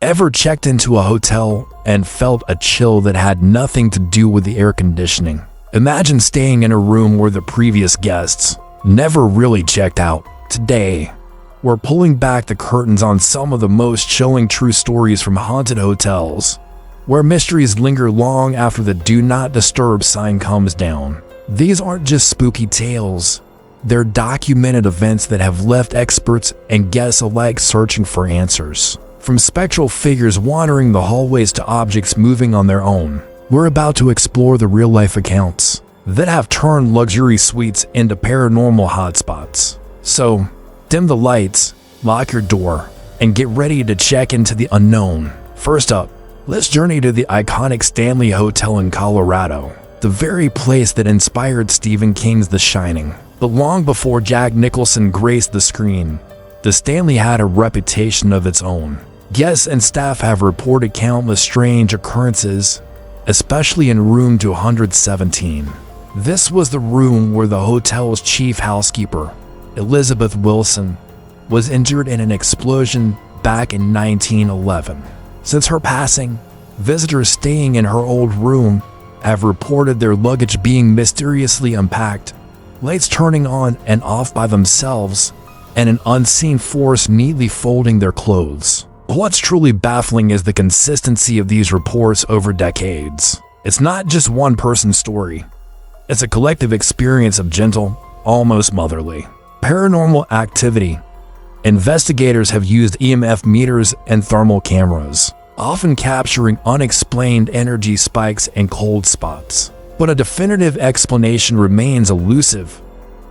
Ever checked into a hotel and felt a chill that had nothing to do with the air conditioning? Imagine staying in a room where the previous guests never really checked out. Today, we're pulling back the curtains on some of the most chilling true stories from haunted hotels, where mysteries linger long after the do not disturb sign comes down. These aren't just spooky tales. They're documented events that have left experts and guests alike searching for answers. From spectral figures wandering the hallways to objects moving on their own, we're about to explore the real-life accounts that have turned luxury suites into paranormal hotspots. So, dim the lights, lock your door, and get ready to check into the unknown. First up, let's journey to the iconic Stanley Hotel in Colorado, the very place that inspired Stephen King's The Shining. But long before Jack Nicholson graced the screen, the Stanley had a reputation of its own. Guests and staff have reported countless strange occurrences, especially in room 217. This was the room where the hotel's chief housekeeper, Elizabeth Wilson, was injured in an explosion back in 1911. Since her passing, visitors staying in her old room have reported their luggage being mysteriously unpacked, lights turning on and off by themselves, and an unseen force neatly folding their clothes. What's truly baffling is the consistency of these reports over decades. It's not just one person's story. It's a collective experience of gentle, almost motherly paranormal activity. Investigators have used EMF meters and thermal cameras, often capturing unexplained energy spikes and cold spots. But a definitive explanation remains elusive.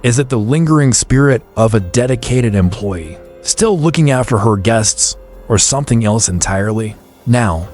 Is it the lingering spirit of a dedicated employee, still looking after her guests, or something else entirely? Now,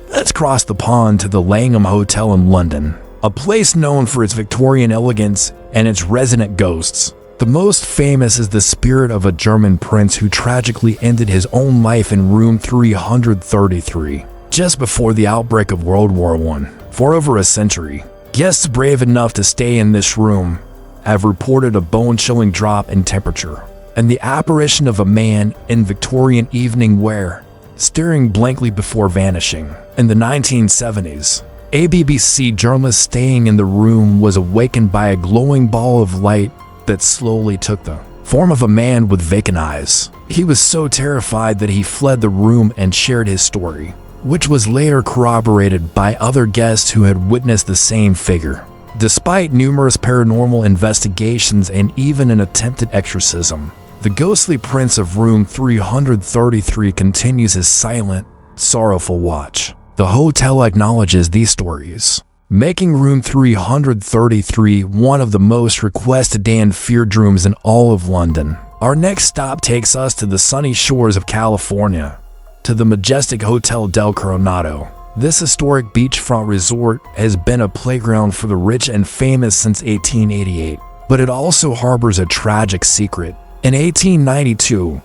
let's cross the pond to the Langham Hotel in London, a place known for its Victorian elegance and its resident ghosts. The most famous is the spirit of a German prince who tragically ended his own life in room 333, just before the outbreak of World War I. For over a century, guests brave enough to stay in this room have reported a bone-chilling drop in temperature and the apparition of a man in Victorian evening wear, staring blankly before vanishing. In the 1970s, a BBC journalist staying in the room was awakened by a glowing ball of light that slowly took the form of a man with vacant eyes. He was so terrified that he fled the room and shared his story, which was later corroborated by other guests who had witnessed the same figure. Despite numerous paranormal investigations and even an attempted exorcism, the ghostly prince of room 333 continues his silent, sorrowful watch. The hotel acknowledges these stories, making room 333 one of the most requested and feared rooms in all of London. Our next stop takes us to the sunny shores of California, to the majestic Hotel del Coronado. This historic beachfront resort has been a playground for the rich and famous since 1888, but it also harbors a tragic secret. In 1892,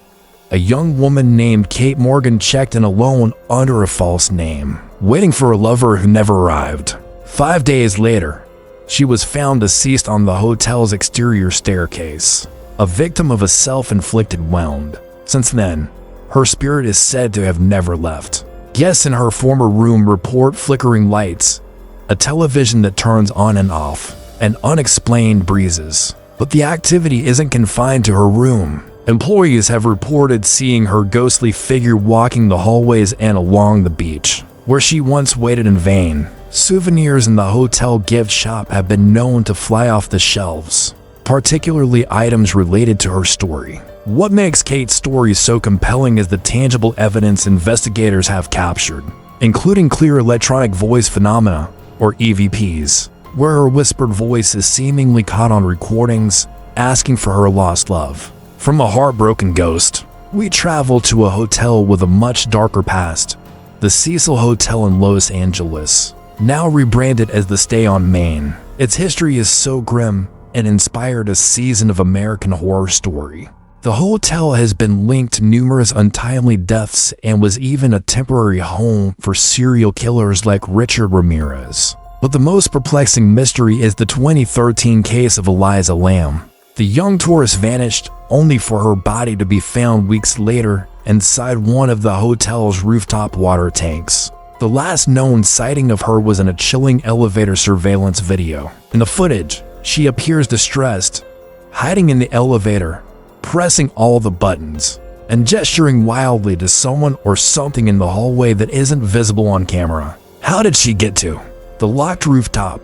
a young woman named Kate Morgan checked in alone under a false name, waiting for a lover who never arrived. 5 days later, she was found deceased on the hotel's exterior staircase, a victim of a self-inflicted wound. Since then, her spirit is said to have never left. Guests in her former room report flickering lights, a television that turns on and off, and unexplained breezes. But the activity isn't confined to her room. Employees have reported seeing her ghostly figure walking the hallways and along the beach, where she once waited in vain. Souvenirs in the hotel gift shop have been known to fly off the shelves, particularly items related to her story. What makes Kate's story so compelling is the tangible evidence investigators have captured, including clear electronic voice phenomena, or EVPs, where her whispered voice is seemingly caught on recordings, asking for her lost love. From a heartbroken ghost, we travel to a hotel with a much darker past, the Cecil Hotel in Los Angeles, now rebranded as the Stay on Main. Its history is so grim and inspired a season of American Horror Story. The hotel has been linked to numerous untimely deaths and was even a temporary home for serial killers like Richard Ramirez. But the most perplexing mystery is the 2013 case of Elisa Lam, The young tourist vanished, only for her body to be found weeks later inside one of the hotel's rooftop water tanks. The last known sighting of her was in a chilling elevator surveillance video. In the footage, she appears distressed, hiding in the elevator, pressing all the buttons, and gesturing wildly to someone or something in the hallway that isn't visible on camera. How did she get to the locked rooftop?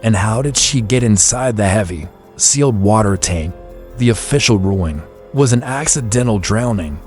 And how did she get inside the heavy, sealed water tank? The official ruling was an accidental drowning,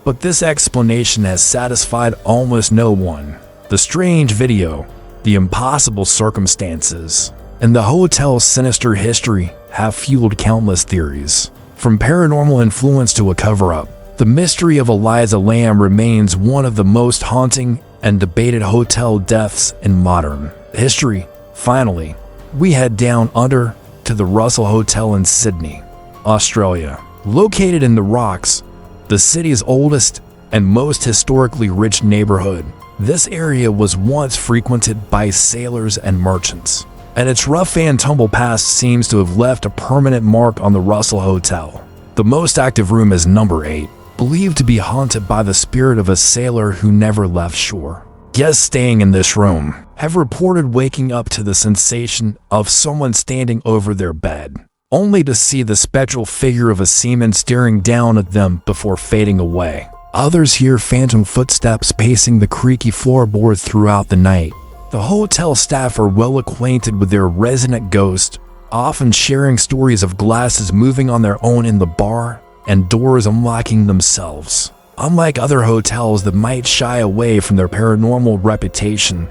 but this explanation has satisfied almost no one. The strange video, the impossible circumstances, and the hotel's sinister history have fueled countless theories. From paranormal influence to a cover-up, the mystery of Elisa Lam remains one of the most haunting and debated hotel deaths in modern history. Finally, we head down under to the Russell Hotel in Sydney, Australia. Located in the Rocks, the city's oldest and most historically rich neighborhood, this area was once frequented by sailors and merchants, and its rough and tumble past seems to have left a permanent mark on the Russell Hotel. The most active room is number 8, believed to be haunted by the spirit of a sailor who never left shore. Guests staying in this room have reported waking up to the sensation of someone standing over their bed, only to see the spectral figure of a seaman staring down at them before fading away. Others hear phantom footsteps pacing the creaky floorboards throughout the night. The hotel staff are well acquainted with their resident ghost, often sharing stories of glasses moving on their own in the bar and doors unlocking themselves. Unlike other hotels that might shy away from their paranormal reputation,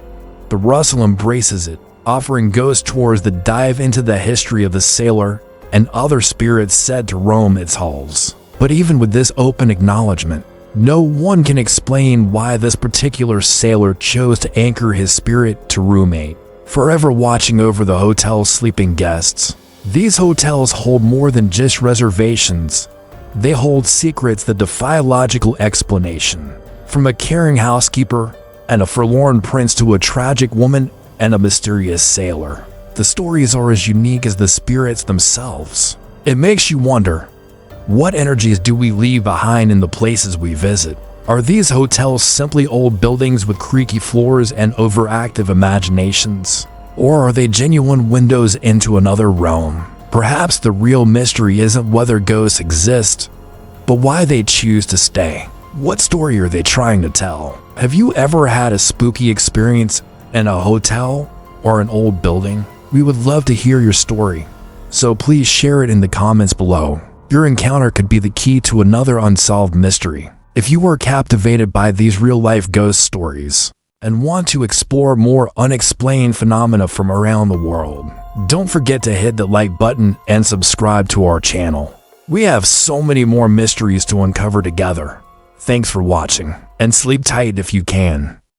the Russell embraces it, offering ghost tours that dive into the history of the sailor and other spirits said to roam its halls. But even with this open acknowledgement, no one can explain why this particular sailor chose to anchor his spirit to room 8, forever watching over the hotel's sleeping guests. These hotels hold more than just reservations. They hold secrets that defy logical explanation. From a caring housekeeper and a forlorn prince to a tragic woman and a mysterious sailor, the stories are as unique as the spirits themselves. It makes you wonder, what energies do we leave behind in the places we visit? Are these hotels simply old buildings with creaky floors and overactive imaginations? Or are they genuine windows into another realm? Perhaps the real mystery isn't whether ghosts exist, but why they choose to stay. What story are they trying to tell? Have you ever had a spooky experience in a hotel or an old building? We would love to hear your story, so please share it in the comments below. Your encounter could be the key to another unsolved mystery. If you are captivated by these real-life ghost stories and want to explore more unexplained phenomena from around the world, don't forget to hit the like button and subscribe to our channel. We have so many more mysteries to uncover together. Thanks for watching, and sleep tight if you can.